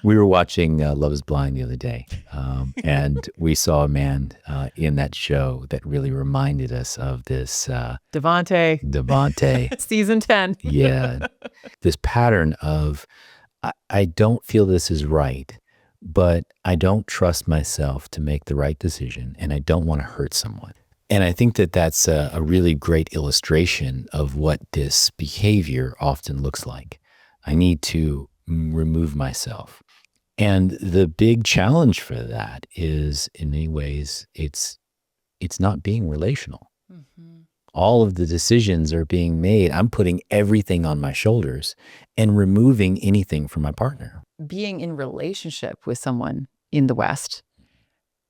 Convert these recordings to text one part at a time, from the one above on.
We were watching Love is Blind the other day, and we saw a man in that show that really reminded us of this Devonte. Season 10. Yeah. This pattern of, I don't feel this is right, but I don't trust myself to make the right decision, and I don't want to hurt someone. And I think that that's a really great illustration of what this behavior often looks like. I need to remove myself. And the big challenge for that is, in many ways, it's not being relational. Mm-hmm. All of the decisions are being made. I'm putting everything on my shoulders and removing anything from my partner. Being in relationship with someone in the West,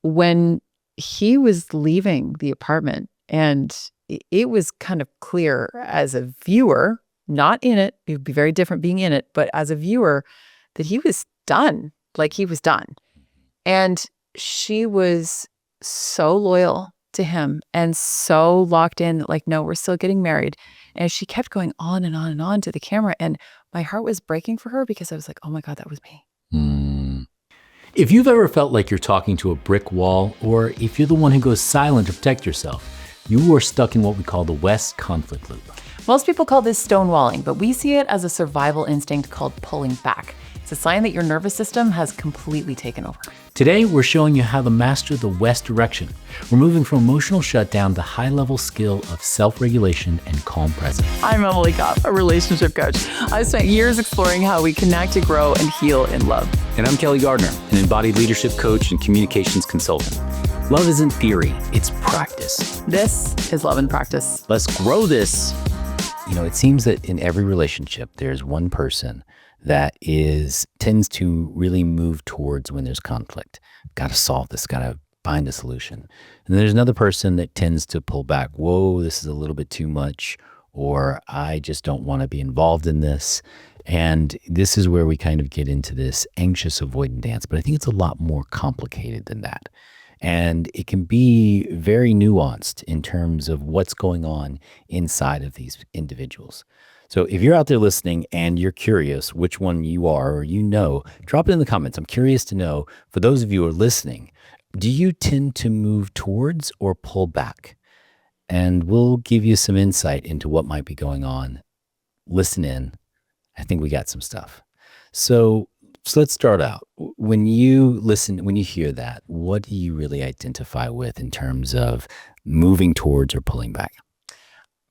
when he was leaving the apartment, and it was kind of clear as a viewer, not in it would be very different being in it, but as a viewer, that he was done. Like, he was done. And she was so loyal to him and so locked in that, like, no, we're still getting married. And she kept going on and on and on to the camera. And my heart was breaking for her because I was like, oh my God, that was me. If you've ever felt like you're talking to a brick wall, or if you're the one who goes silent to protect yourself, you are stuck in what we call the West conflict loop. Most people call this stonewalling, but we see it as a survival instinct called pulling back. It's a sign that your nervous system has completely taken over. Today, we're showing you how to master the West direction. We're moving from emotional shutdown to high-level skill of self-regulation and calm presence. I'm Emily Kopp, a relationship coach. I've spent years exploring how we connect to grow and heal in love. And I'm Kelly Gardner, an embodied leadership coach and communications consultant. Love isn't theory, it's practice. This is Love in Practice. Let's grow this. You know, it seems that in every relationship, there's one person that tends to really move towards when there's conflict. Got to solve this, got to find a solution. And there's another person that tends to pull back. Whoa, this is a little bit too much, or I just don't want to be involved in this. And this is where we kind of get into this anxious avoidant dance. But I think it's a lot more complicated than that. And it can be very nuanced in terms of what's going on inside of these individuals. So if you're out there listening and you're curious which one you are, or drop it in the comments. I'm curious to know, for those of you who are listening, do you tend to move towards or pull back? And we'll give you some insight into what might be going on. Listen in. I think we got some stuff. So let's start out. When you hear that, what do you really identify with in terms of moving towards or pulling back?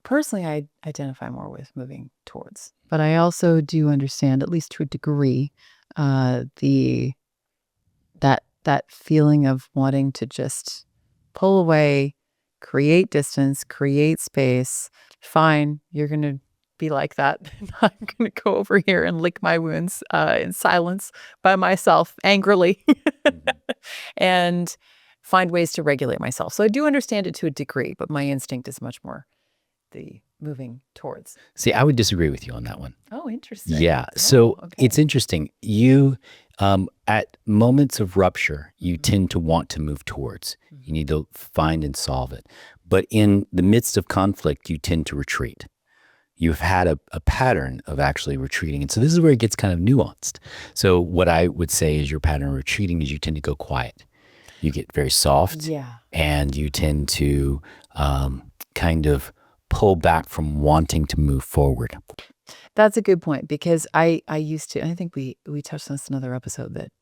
Personally, I identify more with moving towards, but I also do understand, at least to a degree, that feeling of wanting to just pull away, create distance, create space. Fine, you're going to be like that. I'm going to go over here and lick my wounds in silence by myself, angrily, and find ways to regulate myself. So I do understand it to a degree, but my instinct is much more the moving towards. See, I would disagree with you on that one. Oh, interesting. Yeah. So It's interesting. You, at moments of rupture, you tend to want to move towards. You need to find and solve it. But in the midst of conflict, you tend to retreat. You've had a pattern of actually retreating. And so this is where it gets kind of nuanced. So what I would say is your pattern of retreating is you tend to go quiet. You get very soft. Yeah. And you tend to kind of pull back from wanting to move forward. That's a good point, because I used to, I think we touched on this in another episode, that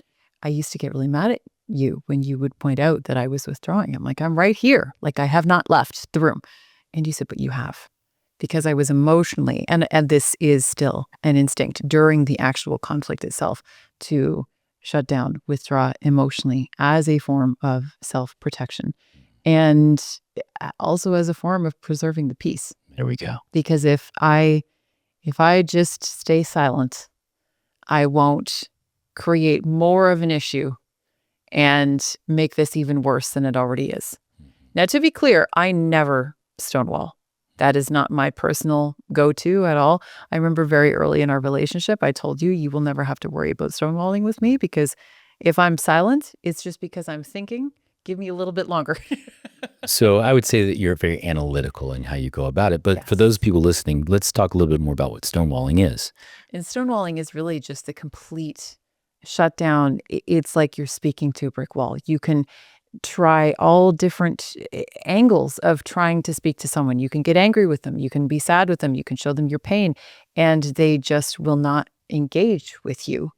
I used to get really mad at you when you would point out that I was withdrawing. I'm like, I'm right here. Like, I have not left the room. And you said, but you have. Because I was emotionally, and this is still an instinct during the actual conflict itself, to shut down, withdraw emotionally as a form of self-protection. And also as a form of preserving the peace. There we go. Because if I just stay silent, I won't create more of an issue and make this even worse than it already is. Now, to be clear, I never stonewall. That is not my personal go-to at all. I remember very early in our relationship, I told you, you will never have to worry about stonewalling with me, because if I'm silent, it's just because I'm thinking. Give me a little bit longer. So I would say that you're very analytical in how you go about it. But For those people listening, let's talk a little bit more about what stonewalling is. And stonewalling is really just the complete shutdown, it's like you're speaking to a brick wall. You can try all different angles of trying to speak to someone. You can get angry with them. You can be sad with them. You can show them your pain, and they just will not engage with you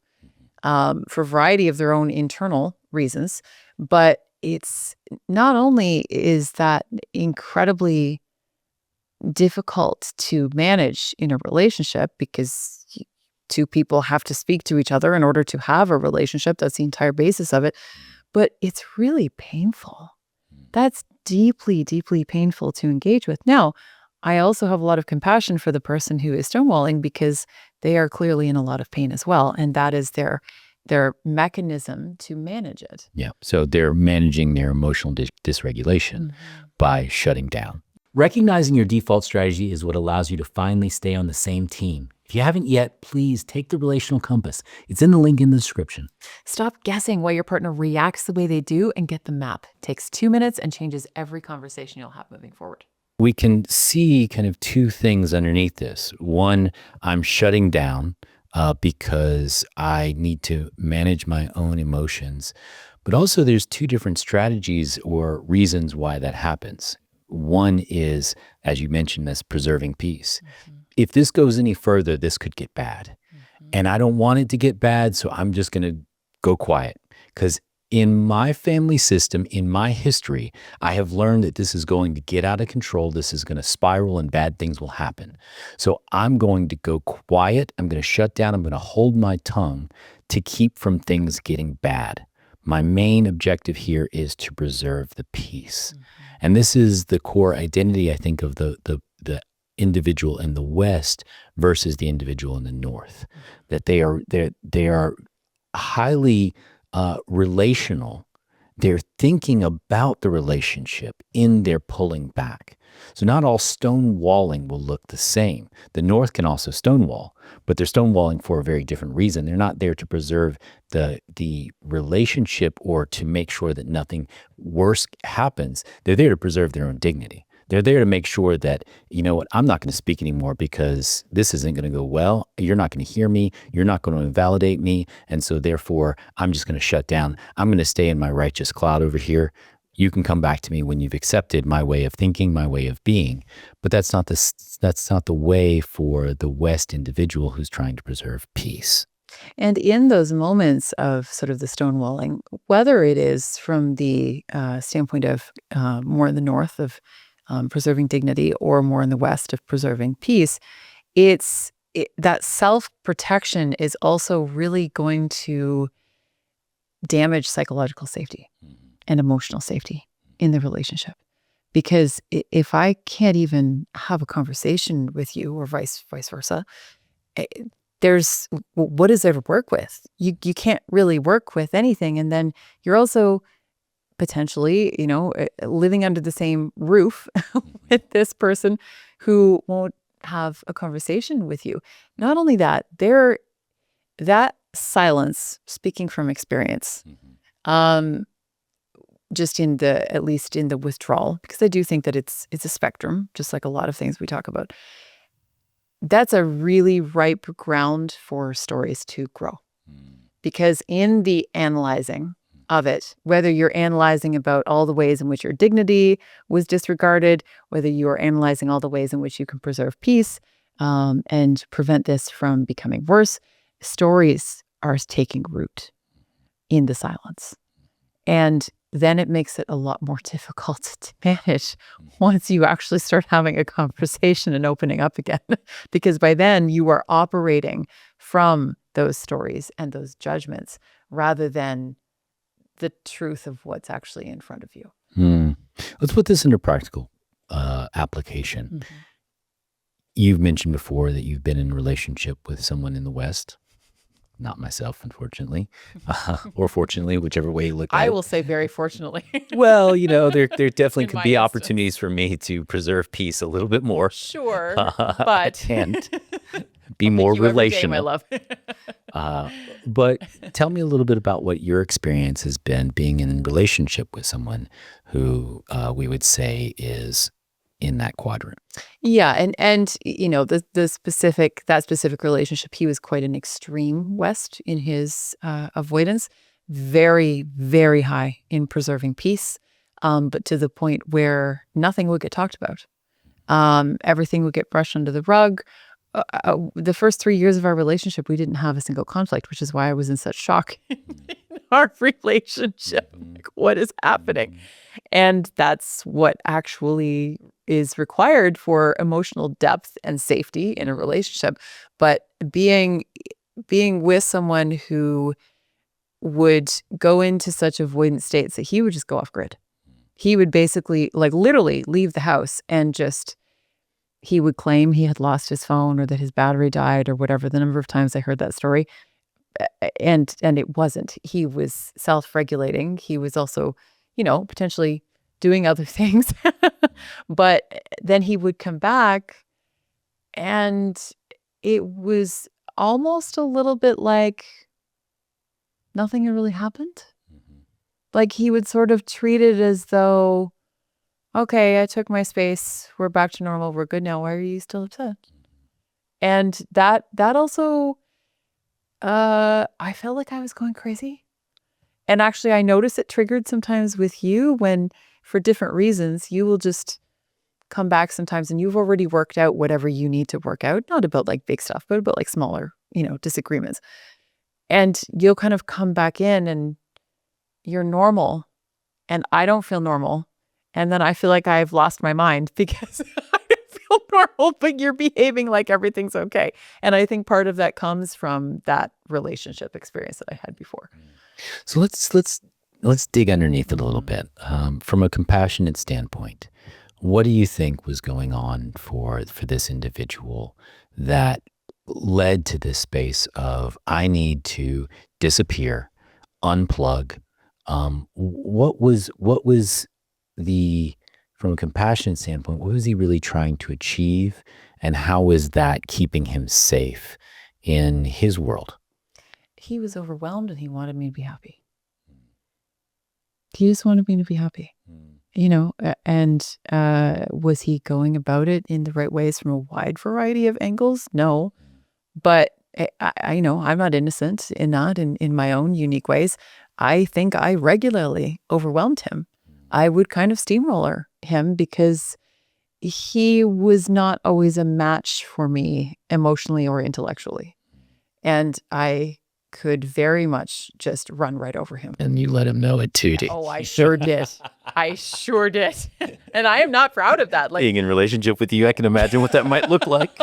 for a variety of their own internal reasons. But it's not only is that incredibly difficult to manage in a relationship because two people have to speak to each other in order to have a relationship. That's the entire basis of it. But it's really painful. That's deeply, deeply painful to engage with. Now, I also have a lot of compassion for the person who is stonewalling because they are clearly in a lot of pain as well. And that is their mechanism to manage it. Yeah. So they're managing their emotional dysregulation by shutting down. Recognizing your default strategy is what allows you to finally stay on the same team. If you haven't yet, please take the Relational Compass. It's in the link in the description. Stop guessing why your partner reacts the way they do and get the map. It takes 2 minutes and changes every conversation you'll have moving forward. We can see kind of two things underneath this. One, I'm shutting down because I need to manage my own emotions. But also there's two different strategies or reasons why that happens. One is, as you mentioned, this preserving peace. If this goes any further, this could get bad. And I don't want it to get bad, so I'm just going to go quiet. Because in my family system, in my history, I have learned that this is going to get out of control. This is going to spiral and bad things will happen. So I'm going to go quiet. I'm going to shut down. I'm going to hold my tongue to keep from things getting bad. My main objective here is to preserve the peace. And this is the core identity, I think, of the individual in the West versus the individual in the North. That they are highly relational. They're thinking about the relationship in their pulling back. So not all stonewalling will look the same. The North can also stonewall, but they're stonewalling for a very different reason. They're not there to preserve the relationship or to make sure that nothing worse happens. They're there to preserve their own dignity. They're there to make sure that, you know what, I'm not going to speak anymore because this isn't going to go well. You're not going to hear me. You're not going to invalidate me. And so therefore, I'm just going to shut down. I'm going to stay in my righteous cloud over here. You can come back to me when you've accepted my way of thinking, my way of being. But that's not the way for the West individual who's trying to preserve peace. And in those moments of sort of the stonewalling, whether it is from the standpoint of more in the North of preserving dignity or more in the West of preserving peace, that self-protection is also really going to damage psychological safety and emotional safety in the relationship. Because if I can't even have a conversation with you or vice versa, what does there to work with? You can't really work with anything. And then you're also potentially, living under the same roof with this person who won't have a conversation with you. Not only that, that silence, speaking from experience, just at least in the withdrawal, because I do think that it's a spectrum, just like a lot of things we talk about. That's a really ripe ground for stories to grow. Because in the analyzing of it, whether you're analyzing about all the ways in which your dignity was disregarded, whether you are analyzing all the ways in which you can preserve peace and prevent this from becoming worse, stories are taking root in the silence. And then it makes it a lot more difficult to manage once you actually start having a conversation and opening up again. Because by then you are operating from those stories and those judgments rather than the truth of what's actually in front of you. Let's put this into practical application. You've mentioned before that you've been in a relationship with someone in the West. Not myself, unfortunately, or fortunately, whichever way you look at it. I will say very fortunately. Well, there definitely could be opportunities for me to preserve peace a little bit more. Sure, but and be more relational. Day, my love. But tell me a little bit about what your experience has been being in a relationship with someone who we would say is in that quadrant. Yeah, and that specific relationship, he was quite an extreme West in his avoidance, very, very high in preserving peace, but to the point where nothing would get talked about. Everything would get brushed under the rug. The first 3 years of our relationship, we didn't have a single conflict, which is why I was in such shock in our relationship. Like, what is happening? And that's what actually is required for emotional depth and safety in a relationship. But being with someone who would go into such avoidant states that he would just go off grid. He would basically, like, literally leave the house and just, he would claim he had lost his phone or that his battery died or whatever, the number of times I heard that story. And it wasn't. He was self-regulating. He was also, potentially doing other things. But then he would come back and it was almost a little bit like nothing had really happened. Like, he would sort of treat it as though, okay, I took my space. We're back to normal. We're good now. Why are you still upset? And that also, I felt like I was going crazy. And actually, I notice it triggered sometimes with you when, for different reasons, you will just come back sometimes and you've already worked out whatever you need to work out, not about like big stuff, but about like smaller, disagreements. And you'll kind of come back in and you're normal and I don't feel normal. And then I feel like I've lost my mind because I don't feel normal, but you're behaving like everything's okay. And I think part of that comes from that relationship experience that I had before. So let's dig underneath it a little bit. From a compassionate standpoint, what do you think was going on for this individual that led to this space of, I need to disappear, unplug? What was from a compassionate standpoint, what was he really trying to achieve, and how was that keeping him safe in his world? He was overwhelmed and he wanted me to be happy. He just wanted me to be happy. And was he going about it in the right ways from a wide variety of angles? No. But I'm not innocent in that, in my own unique ways. I think I regularly overwhelmed him. I would kind of steamroller him because he was not always a match for me emotionally or intellectually. And I could very much just run right over him. And you let him know it too, did you? Oh, I sure did. I sure did. And I am not proud of that. Like, being in relationship with you, I can imagine what that might look like.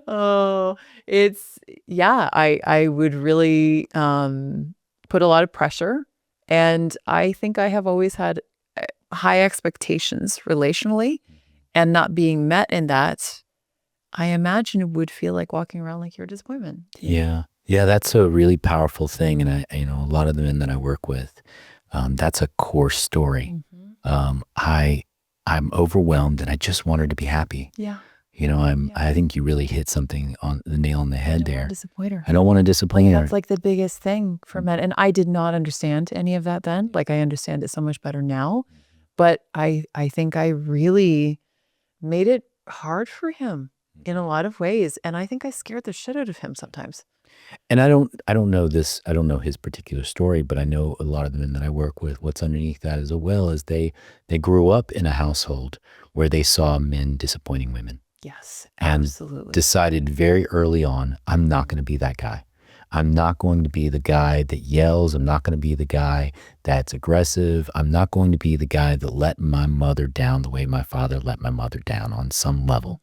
Oh, I would really put a lot of pressure. And I think I have always had high expectations relationally, and not being met in that, I imagine it would feel like walking around like you're a disappointment. Yeah. Yeah, that's a really powerful thing. And a lot of the men that I work with, that's a core story. I'm overwhelmed and I just want her to be happy. Yeah. I think you really hit something on the nail on the head there. Disappoint her. I don't want to disappoint her. That's like the biggest thing for men. And I did not understand any of that then. Like, I understand it so much better now. But I think I really made it hard for him in a lot of ways. And I think I scared the shit out of him sometimes. And I don't know this, I don't know his particular story, but I know a lot of the men that I work with, what's underneath that as well is they grew up in a household where they saw men disappointing women. Yes, and absolutely. Decided very early on, I'm not going to be that guy. I'm not going to be the guy that yells. I'm not going to be the guy that's aggressive. I'm not going to be the guy that let my mother down the way my father let my mother down on some level.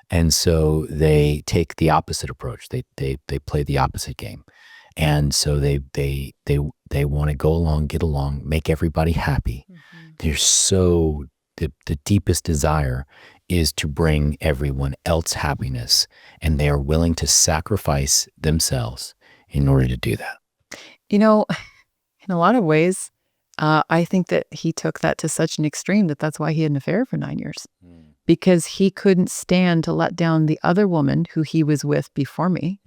And so they take the opposite approach. They play the opposite game. And so they want to go along, get along, make everybody happy. They're so, the deepest desire is to bring everyone else happiness, and they are willing to sacrifice themselves in order to do that. In a lot of ways, I think that he took that to such an extreme that's why he had an affair for 9 years. Because he couldn't stand to let down the other woman who he was with before me.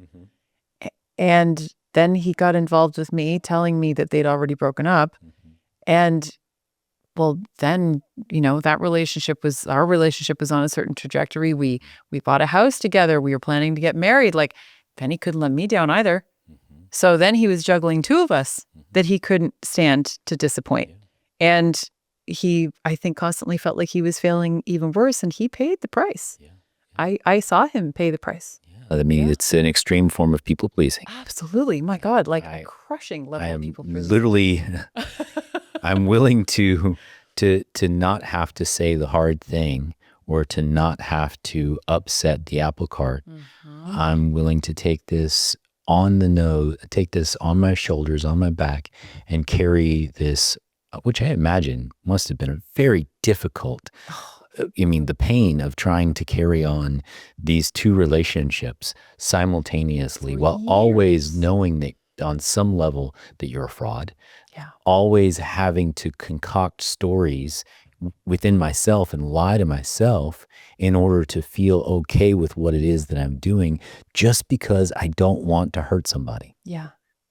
And then he got involved with me, telling me that they'd already broken up. And well, then, our relationship was on a certain trajectory. We bought a house together. We were planning to get married. Like, Penny couldn't let me down either. So then he was juggling two of us that he couldn't stand to disappoint. And he, I think, constantly felt like he was failing even worse, and he paid the price. I saw him pay the price. I mean, it's an extreme form of people pleasing. Absolutely. My God, like a crushing level of people pleasing. Literally, I'm willing to not have to say the hard thing or to not have to upset the apple cart. I'm willing to take this on the nose, take this on my shoulders, on my back, and carry this, which I imagine must have been a very difficult, I mean, the pain of trying to carry on these two relationships simultaneously while always knowing that on some level that you're a fraud, always having to concoct stories within myself and lie to myself in order to feel okay with what it is that I'm doing just because I don't want to hurt somebody. Yeah.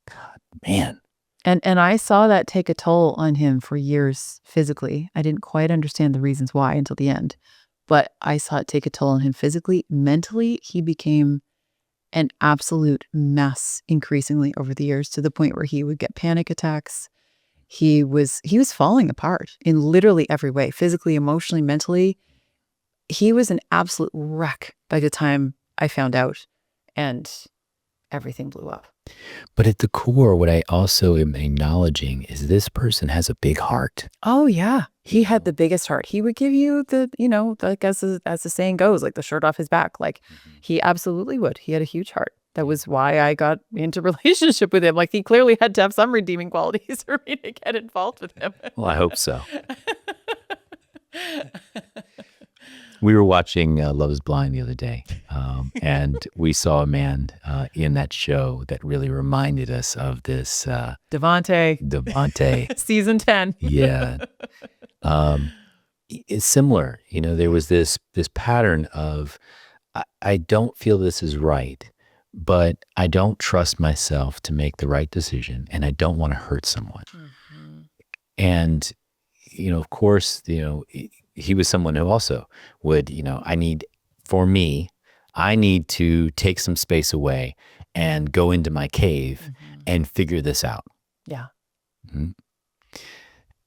God, man. And I saw that take a toll on him for years physically. I didn't quite understand the reasons why until the end, but I saw it take a toll on him physically. Mentally, he became an absolute mess increasingly over the years, to the point where he would get panic attacks. He was falling apart in literally every way, physically, emotionally, mentally. He was an absolute wreck by the time I found out, and everything blew up. But at the core, what I also am acknowledging is this person has a big heart. Oh yeah. He had the biggest heart. He would give you the, like as the saying goes, like the shirt off his back. Like he absolutely would. He had a huge heart. That was why I got into relationship with him. Like he clearly had to have some redeeming qualities for me to get involved with him. Well, I hope so. We were watching Love is Blind the other day, and we saw a man in that show that really reminded us of this. Devonte. Season 10. Yeah. It's similar. There was this pattern of, I don't feel this is right, but I don't trust myself to make the right decision, and I don't want to hurt someone. And, of course, he was someone who also would, I need to take some space away and go into my cave and figure this out. Yeah. Mm-hmm.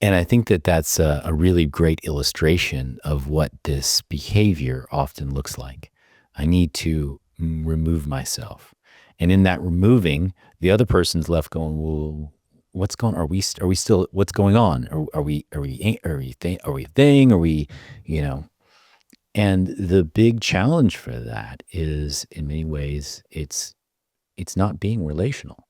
And I think that that's a really great illustration of what this behavior often looks like. I need to remove myself. And in that removing, the other person's left going, well, what's going on? Are we still, what's going on? Are we a thing? Are we, and the big challenge for that is, in many ways, it's not being relational.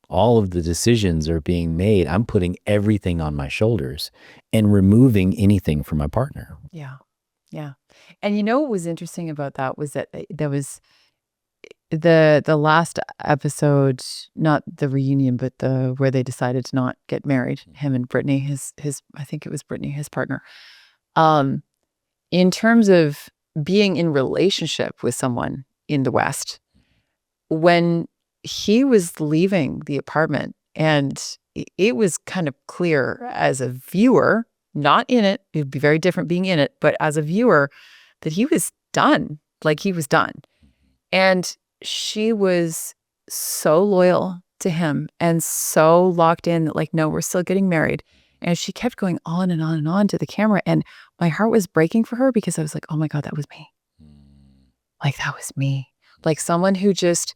All of the decisions are being made. I'm putting everything on my shoulders and removing anything from my partner. Yeah. Yeah. And what was interesting about that was that there was the last episode, not the reunion, but where they decided to not get married, him and Brittany, his I think it was Brittany, his partner. In terms of being in relationship with someone in the West, when he was leaving the apartment, and it was kind of clear as a viewer, not in it, it would be very different being in it, but as a viewer, that he was done. Like he was done. And she was so loyal to him and so locked in that, like, no, we're still getting married. And she kept going on and on and on to the camera. And my heart was breaking for her, because I was like, oh my God, that was me. Like, that was me. Like someone who just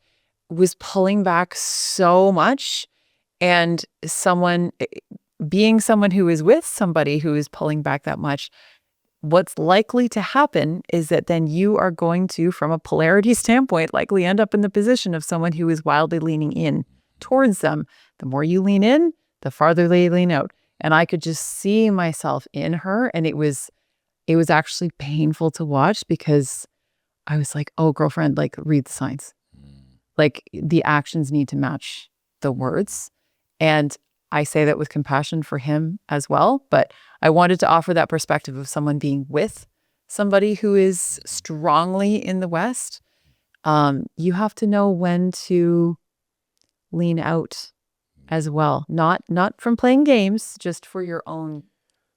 was pulling back so much, and being someone who is with somebody who is pulling back that much, what's likely to happen is that then you are going to, from a polarity standpoint, likely end up in the position of someone who is wildly leaning in towards them. The more you lean in, the farther they lean out. And I could just see myself in her, and it was actually painful to watch, because I was like, oh, girlfriend, like, read the signs. Like, the actions need to match the words. And I say that with compassion for him as well. But I wanted to offer that perspective of someone being with somebody who is strongly in the West. You have to know when to lean out as well. Not from playing games, just for your own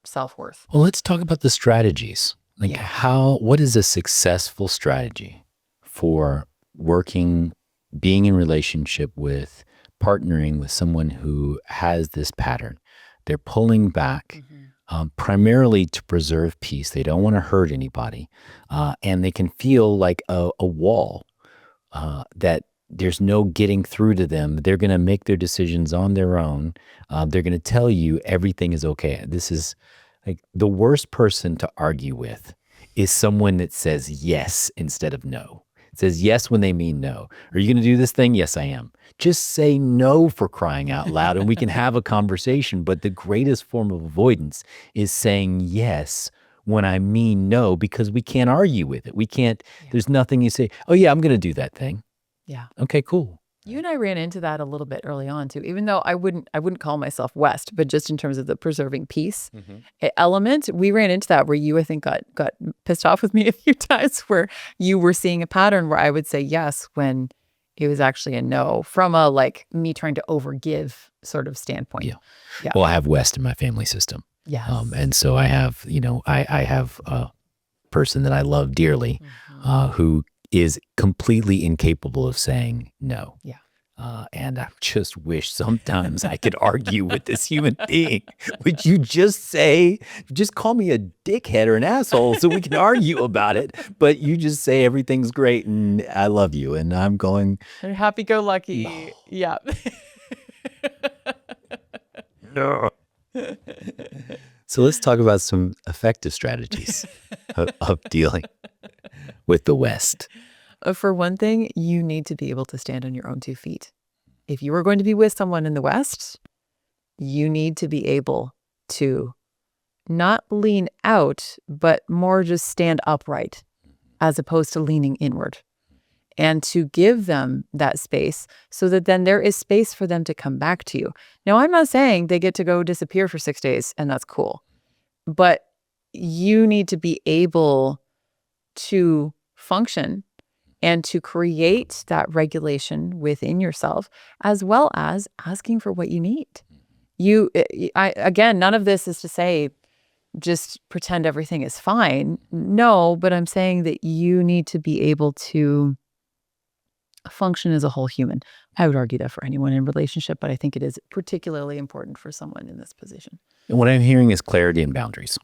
self-worth. Well, let's talk about the strategies. Like Yeah. what is a successful strategy for being in relationship with, partnering with someone who has this pattern? They're pulling back primarily to preserve peace. They don't want to hurt anybody. And they can feel like a wall that there's no getting through to them. They're going to make their decisions on their own. They're going to tell you everything is okay. This is like the worst person to argue with is someone that says yes instead of no. It says yes when they mean no. Are you going to do this thing? Yes, I am. Just say no, for crying out loud, and we can have a conversation. But the greatest form of avoidance is saying yes when I mean no, because we can't argue with it. We can't, there's nothing you say, oh yeah, I'm going to do that thing. Yeah. Okay, cool. You and I ran into that a little bit early on too, even though I wouldn't call myself West, but just in terms of the preserving peace element, we ran into that where you, I think, got pissed off with me a few times, where you were seeing a pattern where I would say yes when it was actually a no, from a like me trying to overgive sort of standpoint. Yeah. Well, I have West in my family system. Yes. And so I have, I have a person that I love dearly who is completely incapable of saying no. Yeah. And I just wish sometimes I could argue with this human being. Would you just call me a dickhead or an asshole so we can argue about it? But you just say everything's great and I love you. And I'm going, happy-go-lucky. No. Yeah. No. So let's talk about some effective strategies of dealing with the West. For one thing, you need to be able to stand on your own 2 feet. If you are going to be with someone in the West, you need to be able to not lean out, but more just stand upright as opposed to leaning inward, and to give them that space so that then there is space for them to come back to you. Now, I'm not saying they get to go disappear for 6 days and that's cool, but you need to be able to function and to create that regulation within yourself, as well as asking for what you need. Again, none of this is to say just pretend everything is fine. No, but I'm saying that you need to be able to function as a whole human. I would argue that for anyone in relationship, but I think it is particularly important for someone in this position. And what I'm hearing is clarity and boundaries.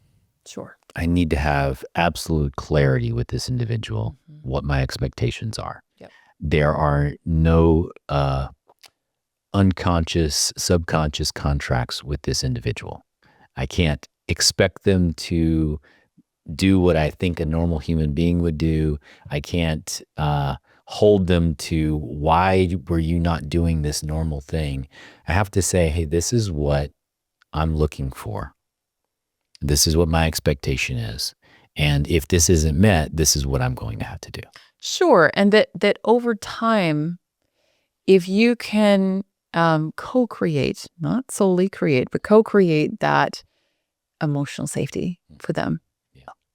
Sure. I need to have absolute clarity with this individual, what my expectations are. Yep. There are no unconscious, subconscious contracts with this individual. I can't expect them to do what I think a normal human being would do. I can't hold them to, why were you not doing this normal thing? I have to say, hey, this is what I'm looking for. This is what my expectation is. And if this isn't met, this is what I'm going to have to do. Sure. And that over time, if you can co-create, not solely create, but co-create that emotional safety for them,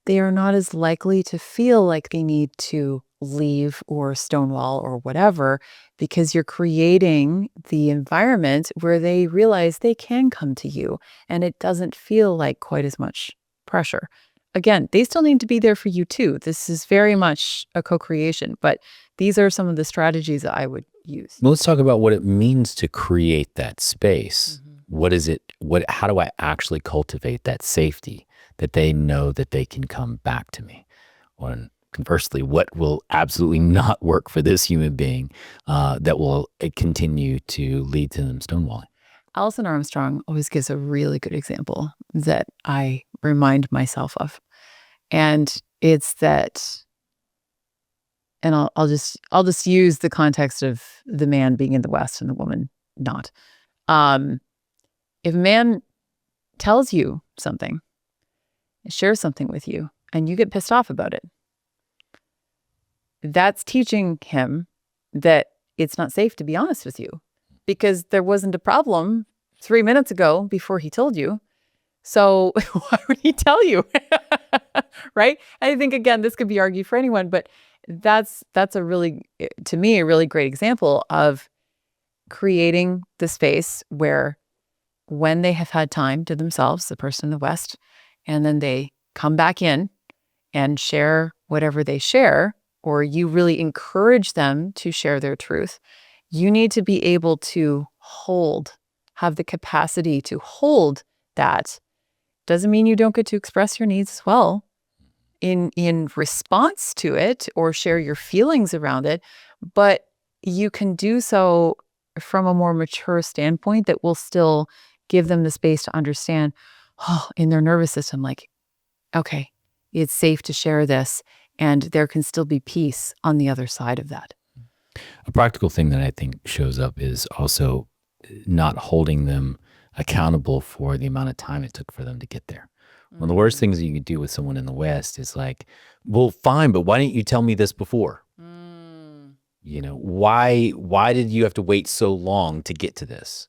they are not as likely to feel like they need to leave or stonewall or whatever, because you're creating the environment where they realize they can come to you and it doesn't feel like quite as much pressure. Again, they still need to be there for you too. This is very much a co-creation, but these are some of the strategies that I would use. Well, let's talk about what it means to create that space. What is it? How do I actually cultivate that safety, that they know that they can come back to me? When conversely, what will absolutely not work for this human being that will continue to lead to them stonewalling? Alison Armstrong always gives a really good example that I remind myself of. And it's that, and I'll just use the context of the man being in the West and the woman not. If a man tells you something, shares something with you, and you get pissed off about it, that's teaching him that it's not safe to be honest with you, because there wasn't a problem 3 minutes ago before he told you. So why would he tell you? Right? I think, again, this could be argued for anyone, but that's a really, to me, a really great example of creating the space where, when they have had time to themselves, the person in the West, and then they come back in and share whatever they share, or you really encourage them to share their truth, you need to be able to have the capacity to hold that. Doesn't mean you don't get to express your needs as well in response to it or share your feelings around it, but you can do so from a more mature standpoint that will still give them the space to understand, in their nervous system, like, okay, it's safe to share this, and there can still be peace on the other side of that. A practical thing that I think shows up is also not holding them accountable for the amount of time it took for them to get there. One of the worst things that you could do with someone in the West is like, well, fine, but why didn't you tell me this before? You know, why did you have to wait so long to get to this?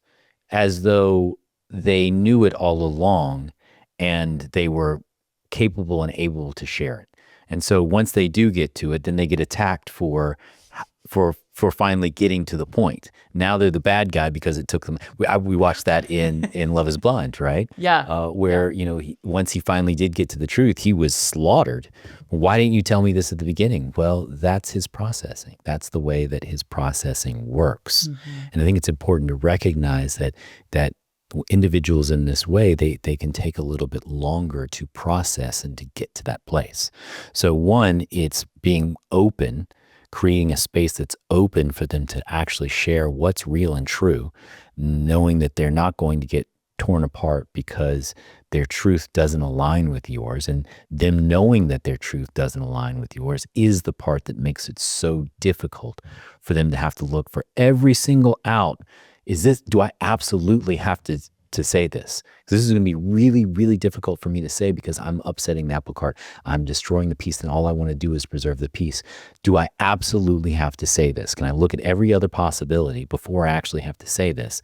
As though they knew it all along and they were capable and able to share it. And so once they do get to it, then they get attacked for finally getting to the point. Now they're the bad guy because it took them. We watched that in Love Is Blind, right? Yeah. Where you know once he finally did get to the truth, he was slaughtered. Why didn't you tell me this at the beginning? Well, that's his processing. That's the way that his processing works. And I think it's important to recognize that individuals in this way, they can take a little bit longer to process and to get to that place. So one, it's being open, creating a space that's open for them to actually share what's real and true, knowing that they're not going to get torn apart because their truth doesn't align with yours. And them knowing that their truth doesn't align with yours is the part that makes it so difficult for them to have to look for every single out. Do I absolutely have to say this? Because this is going to be really, really difficult for me to say because I'm upsetting the apple cart. I'm destroying the peace, and all I want to do is preserve the peace. Do I absolutely have to say this? Can I look at every other possibility before I actually have to say this?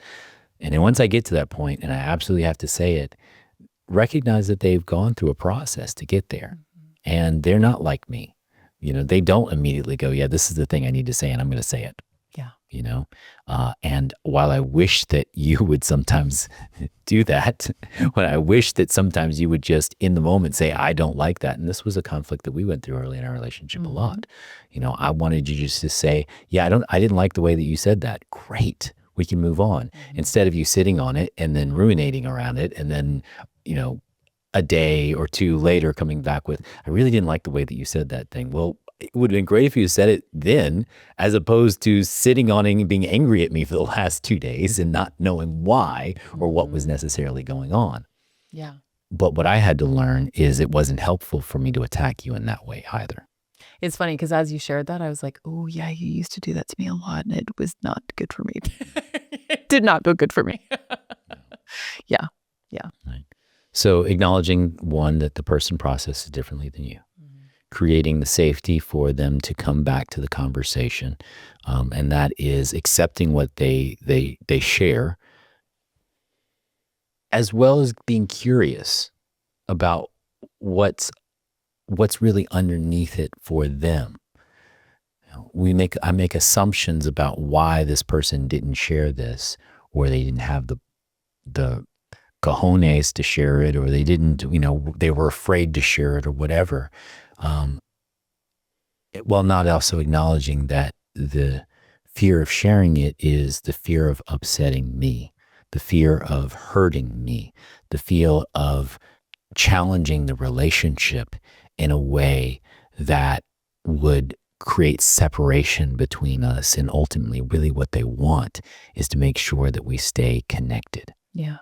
And then once I get to that point and I absolutely have to say it, recognize that they've gone through a process to get there. And they're not like me. You know, they don't immediately go, yeah, this is the thing I need to say, and I'm going to say it. Yeah. You know, and while I wish that you would sometimes do that, when I wish that sometimes you would just in the moment say, I don't like that. And this was a conflict that we went through early in our relationship a lot. You know, I wanted you just to say, yeah, I didn't like the way that you said that. Great. We can move on. Instead of you sitting on it and then ruminating around it. And then, you know, a day or two later coming back with, I really didn't like the way that you said that thing. Well, it would have been great if you said it then, as opposed to sitting on it and being angry at me for the last 2 days and not knowing why or what was necessarily going on. Yeah. But what I had to learn is it wasn't helpful for me to attack you in that way either. It's funny because as you shared that, I was like, oh, yeah, you used to do that to me a lot, and it was not good for me. It did not feel good for me. Yeah. Yeah. Right. So acknowledging, one, that the person processes differently than you. Creating the safety for them to come back to the conversation. And that is accepting what they share, as well as being curious about what's really underneath it for them. You know, I make assumptions about why this person didn't share this, or they didn't have the cojones to share it, or they didn't, you know, they were afraid to share it or whatever. While not also acknowledging that the fear of sharing it is the fear of upsetting me, the fear of hurting me, the fear of challenging the relationship in a way that would create separation between us. And ultimately, really what they want is to make sure that we stay connected. Yeah.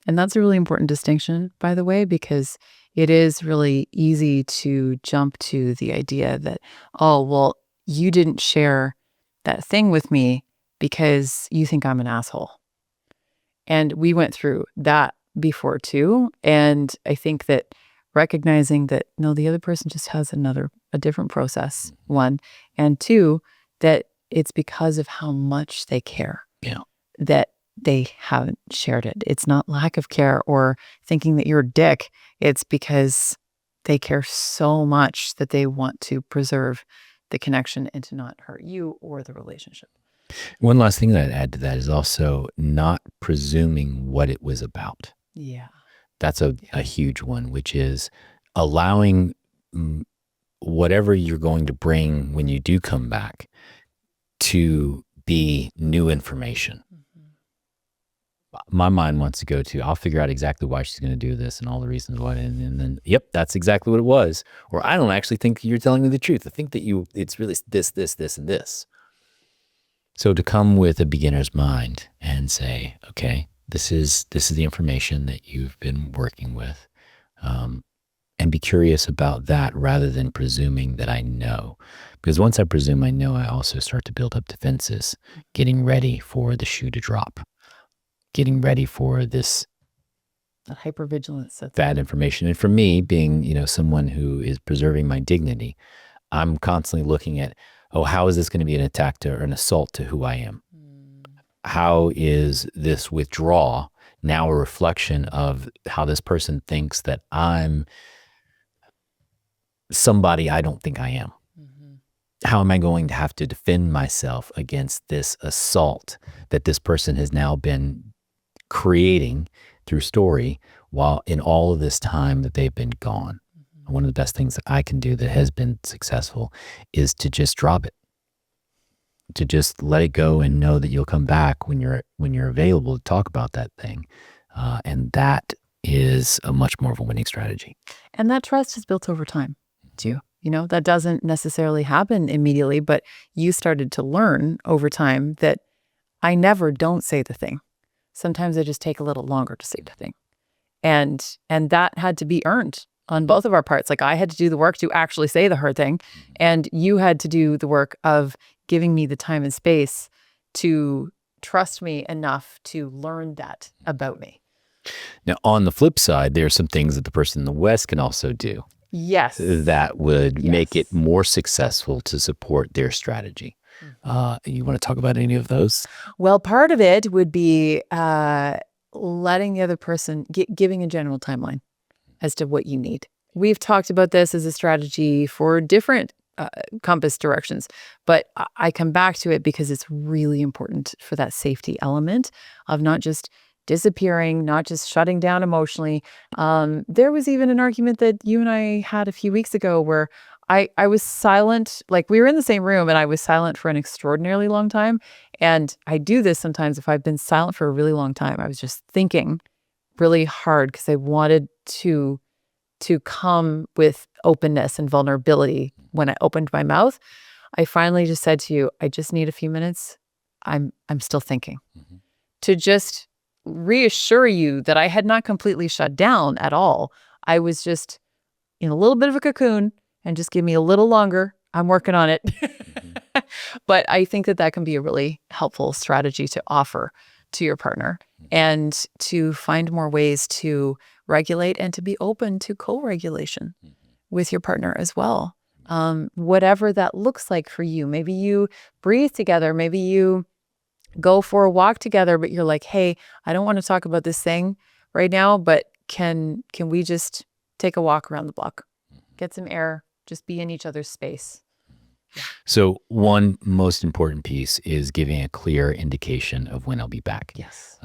And that's a really important distinction, by the way, because it is really easy to jump to the idea that, oh, well, you didn't share that thing with me because you think I'm an asshole. And we went through that before too. And I think that recognizing that, no, the other person just has a different process, one, and two, that it's because of how much they care. Yeah. That they haven't shared it. It's not lack of care or thinking that you're a dick. It's because they care so much that they want to preserve the connection and to not hurt you or the relationship. One last thing that I'd add to that is also not presuming what it was about. Yeah. That's a huge one, which is allowing whatever you're going to bring when you do come back to be new information. My mind wants to go to, I'll figure out exactly why she's going to do this and all the reasons why. And then, yep, that's exactly what it was. Or I don't actually think you're telling me the truth. I think that it's really this, and this. So to come with a beginner's mind and say, okay, this is the information that you've been working with. And be curious about that rather than presuming that I know. Because once I presume I know, I also start to build up defenses, getting ready for the shoe to drop. Getting ready for this hypervigilance, bad information. And for me, being, someone who is preserving my dignity, I'm constantly looking at, how is this going to be an attack to or an assault to who I am? How is this withdrawal now a reflection of how this person thinks that I'm somebody I don't think I am? How am I going to have to defend myself against this assault that this person has now been creating through story while in all of this time that they've been gone? One of the best things that I can do that has been successful is to just drop it, to just let it go and know that you'll come back when you're available to talk about that thing. And that is a much more of a winning strategy. And that trust is built over time too. That doesn't necessarily happen immediately, but you started to learn over time that I never don't say the thing. Sometimes I just take a little longer to say the thing. And that had to be earned on both of our parts. Like I had to do the work to actually say the hard thing, and you had to do the work of giving me the time and space to trust me enough to learn that about me. Now, on the flip side, there are some things that the person in the West can also do. Yes. That would make it more successful to support their strategy. You want to talk about any of those? Well, part of it would be letting the other person, giving a general timeline as to what you need. We've talked about this as a strategy for different compass directions, but I come back to it because it's really important for that safety element of not just disappearing, not just shutting down emotionally. There was even an argument that you and I had a few weeks ago where I was silent, like we were in the same room and I was silent for an extraordinarily long time. And I do this sometimes if I've been silent for a really long time. I was just thinking really hard because I wanted to come with openness and vulnerability. When I opened my mouth, I finally just said to you, I just need a few minutes. I'm still thinking. To just reassure you that I had not completely shut down at all. I was just in a little bit of a cocoon, and just give me a little longer. I'm working on it. But I think that can be a really helpful strategy to offer to your partner and to find more ways to regulate and to be open to co-regulation with your partner as well. Whatever that looks like for you. Maybe you breathe together. Maybe you go for a walk together, but you're like, hey, I don't want to talk about this thing right now, but can we just take a walk around the block, get some air, just be in each other's space? Yeah. So one most important piece is giving a clear indication of when I'll be back. Yes.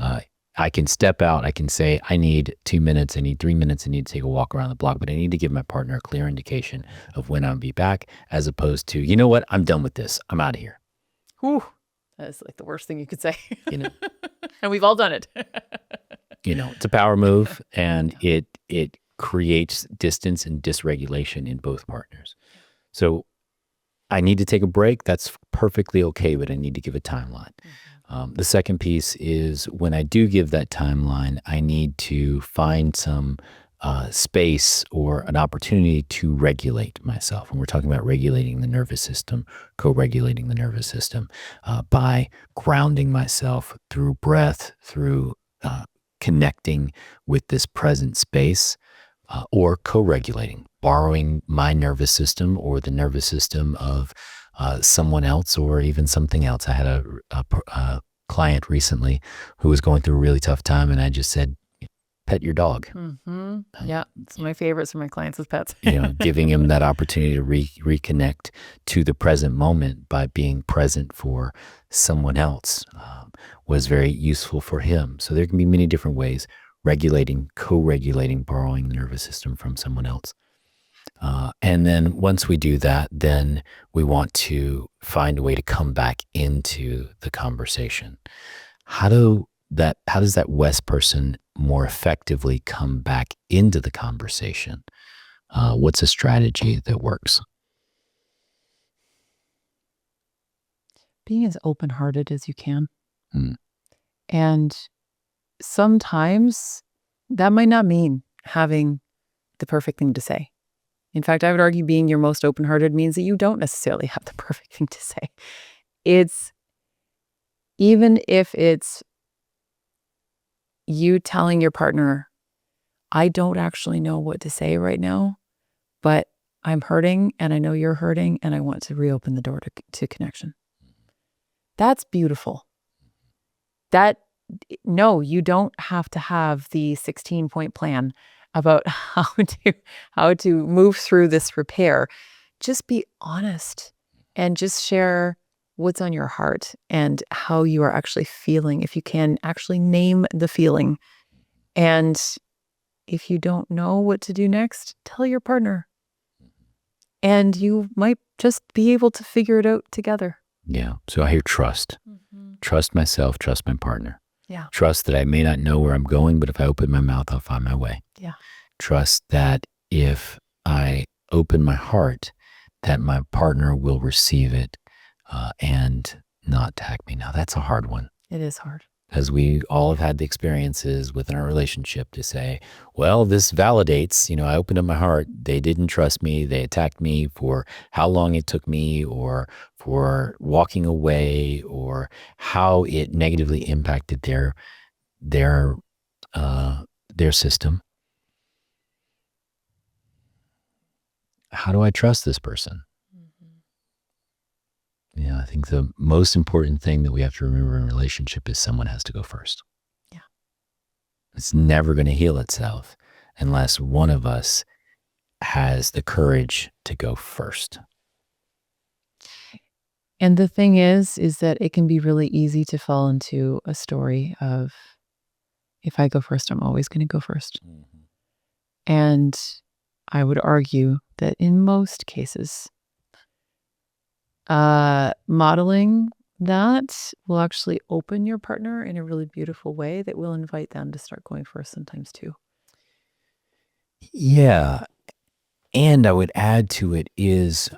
I can step out. I can say, I need 2 minutes. I need 3 minutes. I need to take a walk around the block, but I need to give my partner a clear indication of when I'll be back, as opposed to, you know what? I'm done with this. I'm out of here. Whew. That is like the worst thing you could say. And we've all done it. It's a power move, and it creates distance and dysregulation in both partners. So I need to take a break. That's perfectly okay, but I need to give a timeline. The second piece is when I do give that timeline, I need to find some space or an opportunity to regulate myself. And we're talking about regulating the nervous system, co-regulating the nervous system by grounding myself through breath, through connecting with this present space, or co-regulating, borrowing my nervous system or the nervous system of someone else or even something else. I had a client recently who was going through a really tough time, and I just said, pet your dog. Yeah, it's my favorites for my clients with pets. Giving him that opportunity to reconnect to the present moment by being present for someone else was very useful for him. So there can be many different ways. co-regulating, borrowing the nervous system from someone else. And then once we do that, then we want to find a way to come back into the conversation. How does that West person more effectively come back into the conversation? What's a strategy that works? Being as open-hearted as you can. Mm. And sometimes that might not mean having the perfect thing to say. In fact, I would argue being your most open-hearted means that you don't necessarily have the perfect thing to say. Even if it's you telling your partner, I don't actually know what to say right now, but I'm hurting and I know you're hurting and I want to reopen the door to connection. That's beautiful. No, you don't have to have the 16-point plan about how to move through this repair. Just be honest and just share what's on your heart and how you are actually feeling. If you can actually name the feeling. And if you don't know what to do next, tell your partner. And you might just be able to figure it out together. Yeah. So I hear trust. Trust myself, trust my partner. Yeah. Trust that I may not know where I'm going, but if I open my mouth, I'll find my way. Yeah. Trust that if I open my heart, that my partner will receive it and not attack me. Now, that's a hard one. It is hard. Because we all have had the experiences within our relationship to say, well, this validates, I opened up my heart. They didn't trust me. They attacked me for how long it took me or for walking away or how it negatively impacted their system. How do I trust this person? Yeah, I think the most important thing that we have to remember in a relationship is someone has to go first. Yeah. It's never going to heal itself unless one of us has the courage to go first. And the thing is that it can be really easy to fall into a story of, if I go first, I'm always going to go first. Mm-hmm. And I would argue that in most cases, modeling that will actually open your partner in a really beautiful way that will invite them to start going first sometimes too. Yeah. And I would add to it is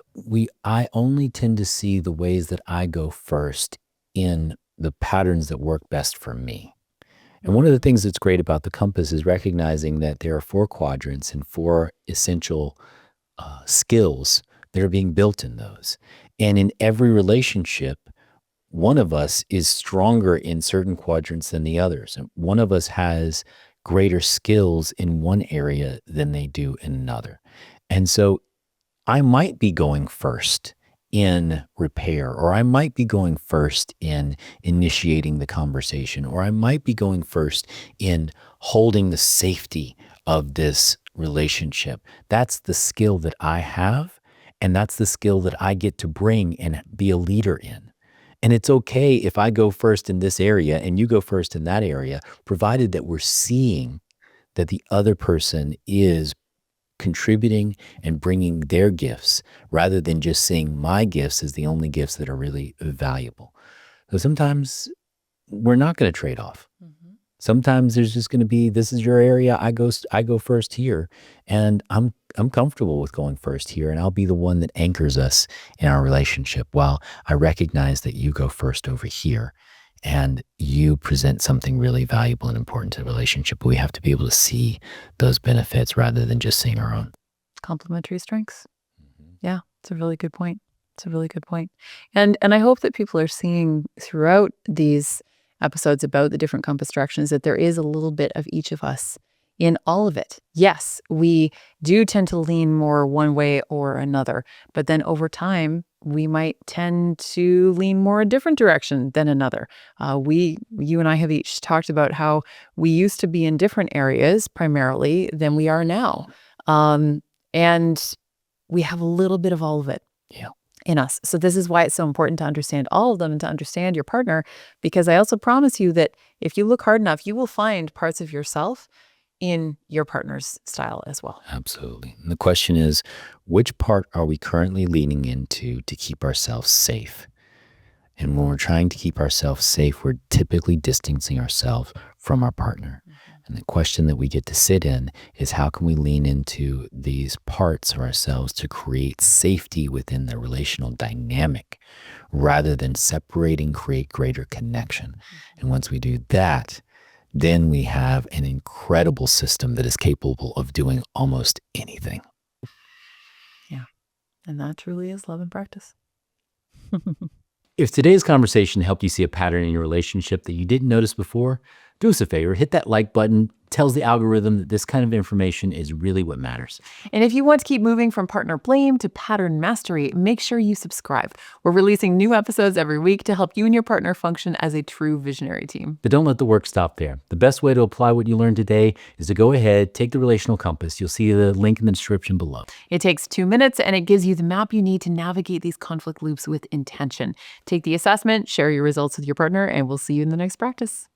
I only tend to see the ways that I go first in the patterns that work best for me. And one of the things that's great about the compass is recognizing that there are 4 quadrants and 4 essential skills that are being built in those. And in every relationship, one of us is stronger in certain quadrants than the others. And one of us has greater skills in one area than they do in another. And so I might be going first in repair, or I might be going first in initiating the conversation, or I might be going first in holding the safety of this relationship. That's the skill that I have, and that's the skill that I get to bring and be a leader in. And it's okay if I go first in this area and you go first in that area, provided that we're seeing that the other person is contributing and bringing their gifts rather than just seeing my gifts as the only gifts that are really valuable. So sometimes we're not going to trade off. Mm-hmm. Sometimes there's just going to be, this is your area, I go first here, and I'm comfortable with going first here, and I'll be the one that anchors us in our relationship while I recognize that you go first over here and you present something really valuable and important to the relationship. But we have to be able to see those benefits rather than just seeing our own. Complementary strengths. Mm-hmm. Yeah, it's a really good point. And I hope that people are seeing throughout these episodes about the different compass directions that there is a little bit of each of us in all of it. Yes, we do tend to lean more one way or another, but then over time, we might tend to lean more a different direction than another. You and I have each talked about how we used to be in different areas primarily than we are now. And we have a little bit of all of it. Yeah. in us. So this is why it's so important to understand all of them and to understand your partner, because I also promise you that if you look hard enough, you will find parts of yourself in your partner's style as well. Absolutely. And the question is, which part are we currently leaning into to keep ourselves safe? And when we're trying to keep ourselves safe, we're typically distancing ourselves from our partner. And the question that we get to sit in is, how can we lean into these parts of ourselves to create safety within the relational dynamic rather than separating, create greater connection? And once we do that, then we have an incredible system that is capable of doing almost anything. Yeah. And that truly is love in practice. If today's conversation helped you see a pattern in your relationship that you didn't notice before, do us a favor, hit that like button. Tells the algorithm that this kind of information is really what matters. And if you want to keep moving from partner blame to pattern mastery, make sure you subscribe. We're releasing new episodes every week to help you and your partner function as a true visionary team. But don't let the work stop there. The best way to apply what you learned today is to go ahead, take the Relational Compass. You'll see the link in the description below. It takes 2 minutes and it gives you the map you need to navigate these conflict loops with intention. Take the assessment, share your results with your partner, and we'll see you in the next practice.